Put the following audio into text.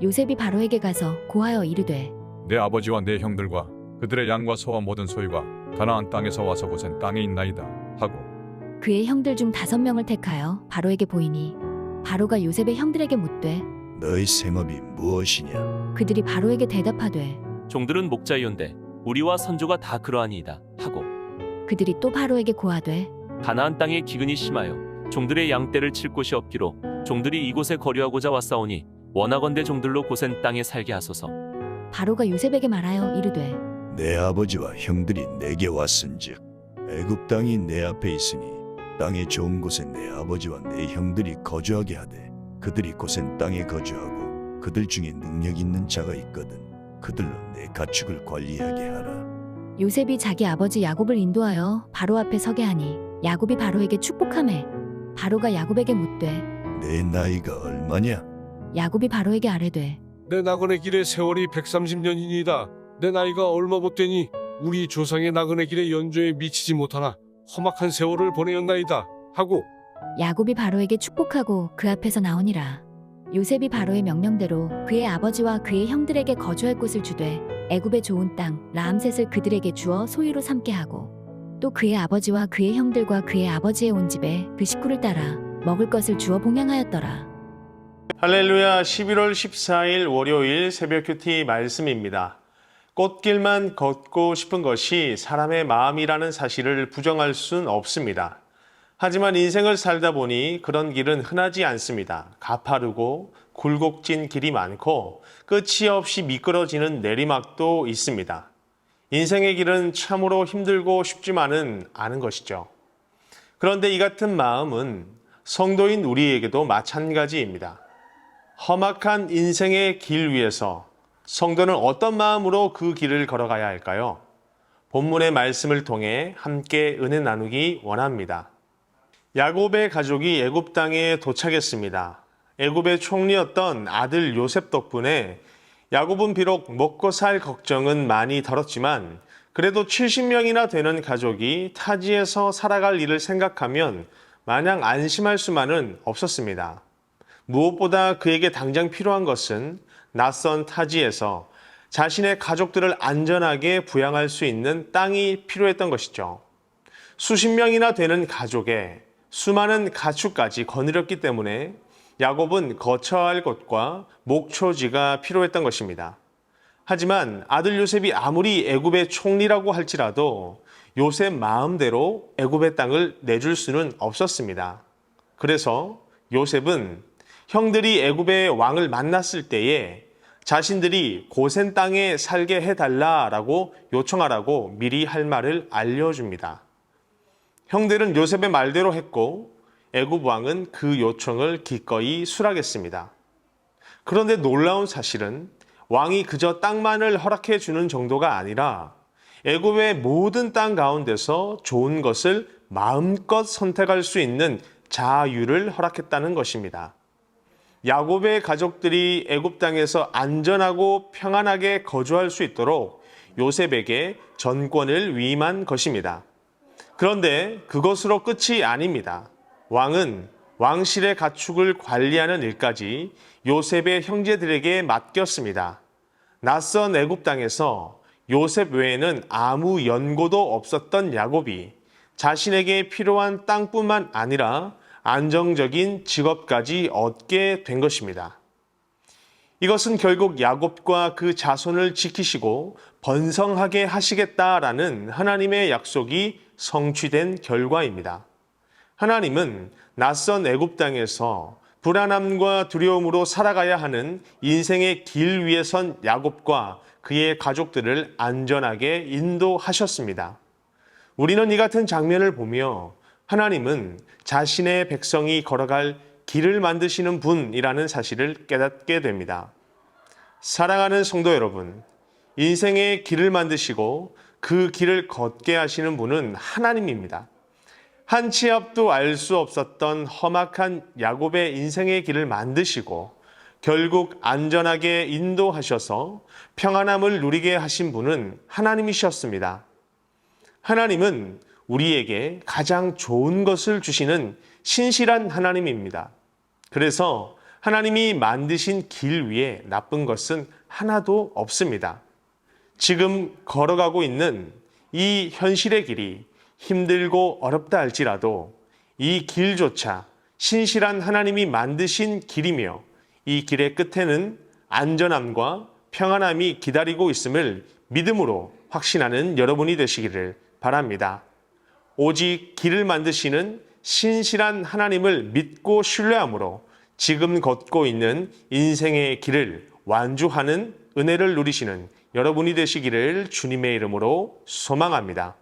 요셉이 바로에게 가서 고하여 이르되 내 아버지와 내 형들과 그들의 양과 소와 모든 소유가 가나안 땅에서 와서 고센 땅에 있나이다 하고 그의 형들 중 5명을 택하여 바로에게 보이니 바로가 요셉의 형들에게 묻되 너희 생업이 무엇이냐? 그들이 바로에게 대답하되 종들은 목자이온데 우리와 선조가 다 그러하니이다 하고 그들이 또 바로에게 고하되 가나안 땅에 기근이 심하여 종들의 양떼를 칠 곳이 없기로 종들이 이곳에 거류하고자 왔사오니 원하건대 종들로 고센 땅에 살게 하소서. 바로가 요셉에게 말하여 이르되 내 아버지와 형들이 내게 왔은즉 애굽 땅이 내 앞에 있으니 땅의 좋은 곳에 내 아버지와 내 형들이 거주하게 하되 그들이 고센 땅에 거주하고 그들 중에 능력 있는 자가 있거든 그들로 내 가축을 관리하게 하라. 요셉이 자기 아버지 야곱을 인도하여 바로 앞에 서게 하니 야곱이 바로에게 축복하매 바로가 야곱에게 묻되 내 나이가 얼마냐? 야곱이 바로에게 아뢰되 내 나그네 길의 세월이 130년이니이다. 내 나이가 얼마 못되니 우리 조상의 나그네 길의 연조에 미치지 못하나 험악한 세월을 보내었나이다 하고 야곱이 바로에게 축복하고 그 앞에서 나오니라. 요셉이 바로의 명령대로 그의 아버지와 그의 형들에게 거주할 곳을 주되 애굽의 좋은 땅 라암셋을 그들에게 주어 소유로 삼게 하고 또 그의 아버지와 그의 형들과 그의 아버지의 온 집에 그 식구를 따라 먹을 것을 주어 봉양하였더라. 할렐루야. 11월 14일 월요일 새벽 큐티 말씀입니다. 꽃길만 걷고 싶은 것이 사람의 마음이라는 사실을 부정할 순 없습니다. 하지만 인생을 살다 보니 그런 길은 흔하지 않습니다. 가파르고 굴곡진 길이 많고 끝이 없이 미끄러지는 내리막도 있습니다. 인생의 길은 참으로 힘들고 쉽지만은 않은 것이죠. 그런데 이 같은 마음은 성도인 우리에게도 마찬가지입니다. 험악한 인생의 길 위에서 성도는 어떤 마음으로 그 길을 걸어가야 할까요? 본문의 말씀을 통해 함께 은혜 나누기 원합니다. 야곱의 가족이 애굽 땅에 도착했습니다. 애굽의 총리였던 아들 요셉 덕분에 야곱은 비록 먹고 살 걱정은 많이 덜었지만 그래도 70명이나 되는 가족이 타지에서 살아갈 일을 생각하면 마냥 안심할 수만은 없었습니다. 무엇보다 그에게 당장 필요한 것은 낯선 타지에서 자신의 가족들을 안전하게 부양할 수 있는 땅이 필요했던 것이죠. 수십 명이나 되는 가족에 수많은 가축까지 거느렸기 때문에 야곱은 거처할 곳과 목초지가 필요했던 것입니다. 하지만 아들 요셉이 아무리 애굽의 총리라고 할지라도 요셉 마음대로 애굽의 땅을 내줄 수는 없었습니다. 그래서 요셉은 형들이 애굽의 왕을 만났을 때에 자신들이 고센 땅에 살게 해달라라고 요청하라고 미리 할 말을 알려줍니다. 형들은 요셉의 말대로 했고 애굽 왕은 그 요청을 기꺼이 수락했습니다. 그런데 놀라운 사실은 왕이 그저 땅만을 허락해 주는 정도가 아니라 애굽의 모든 땅 가운데서 좋은 것을 마음껏 선택할 수 있는 자유를 허락했다는 것입니다. 야곱의 가족들이 애굽 땅에서 안전하고 평안하게 거주할 수 있도록 요셉에게 전권을 위임한 것입니다. 그런데 그것으로 끝이 아닙니다. 왕은 왕실의 가축을 관리하는 일까지 요셉의 형제들에게 맡겼습니다. 낯선 애굽 땅에서 요셉 외에는 아무 연고도 없었던 야곱이 자신에게 필요한 땅뿐만 아니라 안정적인 직업까지 얻게 된 것입니다. 이것은 결국 야곱과 그 자손을 지키시고 번성하게 하시겠다라는 하나님의 약속이 성취된 결과입니다. 하나님은 낯선 애굽 땅에서 불안함과 두려움으로 살아가야 하는 인생의 길 위에 선 야곱과 그의 가족들을 안전하게 인도하셨습니다. 우리는 이 같은 장면을 보며 하나님은 자신의 백성이 걸어갈 길을 만드시는 분이라는 사실을 깨닫게 됩니다. 사랑하는 성도 여러분, 인생의 길을 만드시고 그 길을 걷게 하시는 분은 하나님입니다. 한 치 앞도 알 수 없었던 험악한 야곱의 인생의 길을 만드시고 결국 안전하게 인도하셔서 평안함을 누리게 하신 분은 하나님이셨습니다. 하나님은 우리에게 가장 좋은 것을 주시는 신실한 하나님입니다. 그래서 하나님이 만드신 길 위에 나쁜 것은 하나도 없습니다. 지금 걸어가고 있는 이 현실의 길이 힘들고 어렵다 할지라도 이 길조차 신실한 하나님이 만드신 길이며 이 길의 끝에는 안전함과 평안함이 기다리고 있음을 믿음으로 확신하는 여러분이 되시기를 바랍니다. 오직 길을 만드시는 신실한 하나님을 믿고 신뢰함으로 지금 걷고 있는 인생의 길을 완주하는 은혜를 누리시는 여러분이 되시기를 주님의 이름으로 소망합니다.